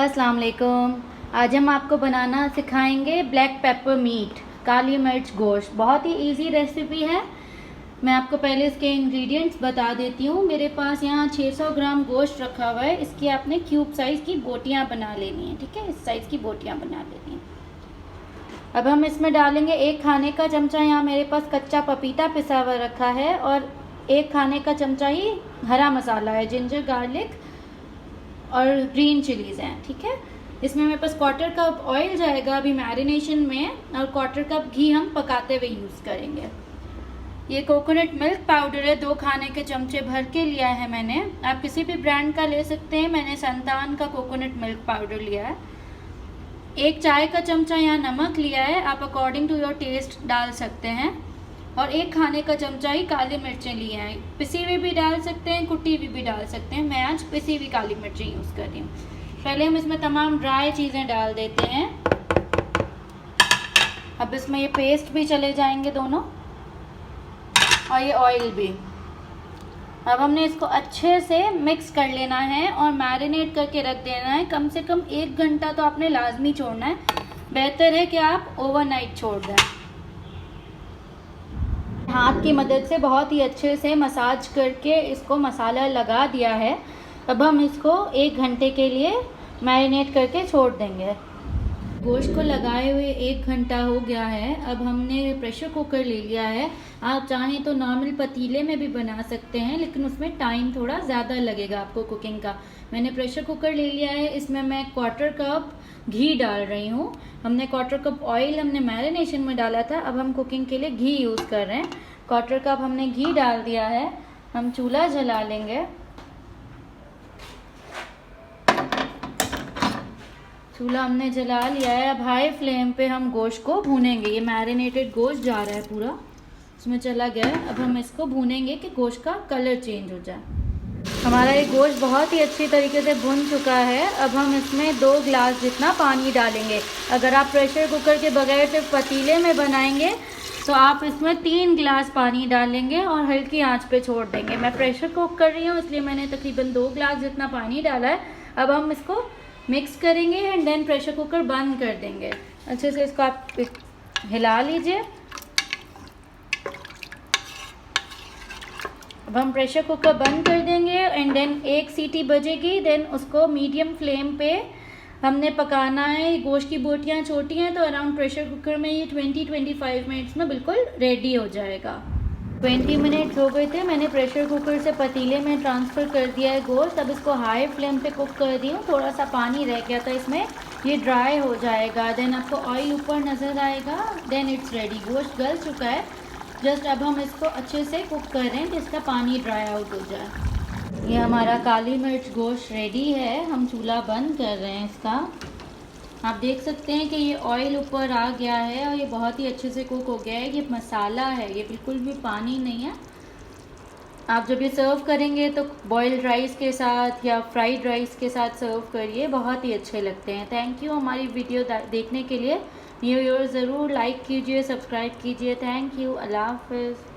अस्सलाम वालेकुम। आज हम आपको बनाना सिखाएंगे ब्लैक पेपर मीट, काली मिर्च गोश्त। बहुत ही इजी रेसिपी है। मैं आपको पहले इसके इंग्रेडिएंट्स बता देती हूँ। मेरे पास यहाँ 600 ग्राम गोश्त रखा हुआ है। इसकी आपने क्यूब साइज़ की बोटियाँ बना लेनी है, ठीक है। इस साइज़ की बोटियाँ बना लेनी है। अब हम इसमें डालेंगे 1 खाने का चमचा, यहाँ मेरे पास कच्चा पपीता पिसा हुआ रखा है, और 1 खाने का चमचा ही हरा मसाला है, जिंजर गार्लिक और ग्रीन चिलीज़ हैं, ठीक है। इसमें मेरे पास 1/4 कप ऑयल जाएगा अभी मैरिनेशन में, और 1/4 कप घी हम पकाते हुए यूज़ करेंगे। ये कोकोनट मिल्क पाउडर है, 2 खाने के चमचे भर के लिया है मैंने। आप किसी भी ब्रांड का ले सकते हैं, मैंने संतान का कोकोनट मिल्क पाउडर लिया है। 1 चाय का चमचा यहाँ नमक लिया है, आप अकॉर्डिंग टू योर टेस्ट डाल सकते हैं। और 1 खाने का चमचा ही काली मिर्चें ली हैं, पिसी हुई भी डाल सकते हैं, कुटी हुई भी डाल सकते हैं। मैं आज पिसी हुई काली मिर्चें यूज़ कर रही हूँ। पहले हम इसमें तमाम ड्राई चीज़ें डाल देते हैं। अब इसमें ये पेस्ट भी चले जाएंगे दोनों, और ये ऑयल भी। अब हमने इसको अच्छे से मिक्स कर लेना है और मैरिनेट करके रख देना है। कम से कम 1 घंटा तो आपने लाजमी छोड़ना है। बेहतर है कि आप ओवरनाइट छोड़ दें। हाथ की मदद से बहुत ही अच्छे से मसाज करके इसको मसाला लगा दिया है। अब हम इसको 1 घंटे के लिए मैरिनेट करके छोड़ देंगे। गोश्त को लगाए हुए 1 घंटा हो गया है। अब हमने प्रेशर कुकर ले लिया है। आप चाहें तो नॉर्मल पतीले में भी बना सकते हैं, लेकिन उसमें टाइम थोड़ा ज़्यादा लगेगा आपको कुकिंग का। मैंने प्रेशर कुकर ले लिया है। इसमें मैं 1/4 कप घी डाल रही हूँ। हमने 1/4 कप ऑयल हमने मैरिनेशन में डाला था, अब हम कुकिंग के लिए घी यूज़ कर रहे हैं। 1/4 कप हमने घी डाल दिया है। हम चूल्हा जला लेंगे। चूल्हा हमने जला लिया है। अब हाई फ्लेम पे हम गोश्त को भूनेंगे। ये मैरिनेटेड गोश्त जा रहा है पूरा, इसमें चला गया है। अब हम इसको भूनेंगे कि गोश्त का कलर चेंज हो जाए। हमारा ये गोश्त बहुत ही अच्छी तरीके से भुन चुका है। अब हम इसमें 2 गिलास जितना पानी डालेंगे। अगर आप प्रेशर कुकर के बगैर सिर्फ पतीले में बनाएंगे तो आप इसमें 3 गिलास पानी डालेंगे और हल्की आंच पे छोड़ देंगे। मैं प्रेशर कुक कर रही हूँ, इसलिए मैंने तकरीबन 2 गिलास जितना पानी डाला है। अब हम इसको मिक्स करेंगे एंड देन प्रेशर कुकर बंद कर देंगे। अच्छे से इसको आप हिला लीजिए। अब हम प्रेशर कुकर बंद कर देंगे एंड देन 1 सीटी बजेगी। देन उसको मीडियम फ्लेम पे हमने पकाना है। गोश्त की बोटियाँ छोटी हैं, तो अराउंड प्रेशर कुकर में ये 20-25 मिनट्स में बिल्कुल रेडी हो जाएगा। 20 मिनट्स हो गए थे। मैंने प्रेशर कुकर से पतीले में ट्रांसफ़र कर दिया है गोश्त। अब इसको हाई फ्लेम पे कुक कर दी हूँ। थोड़ा सा पानी रह गया था इसमें, ये ड्राई हो जाएगा। देन आपको ऑयल ऊपर नज़र आएगा। Then it's ready. गोश्त गल चुका है। जस्ट अब हम इसको अच्छे से कुक कर रहे हैं कि इसका पानी ड्राई आउट हो जाए। ये हमारा काली मिर्च गोश्त रेडी है। हम चूल्हा बंद कर रहे हैं इसका। आप देख सकते हैं कि ये ऑयल ऊपर आ गया है और ये बहुत ही अच्छे से कुक हो गया है। ये मसाला है, ये बिल्कुल भी पानी नहीं है। आप जब ये सर्व करेंगे तो बॉइल्ड राइस के साथ या फ्राइड राइस के साथ सर्व करिए, बहुत ही अच्छे लगते हैं। थैंक यू हमारी वीडियो देखने के लिए। न्यू ईयर ज़रूर लाइक कीजिए, सब्सक्राइब कीजिए। Thank you. अल्लाह हाफ़िज़।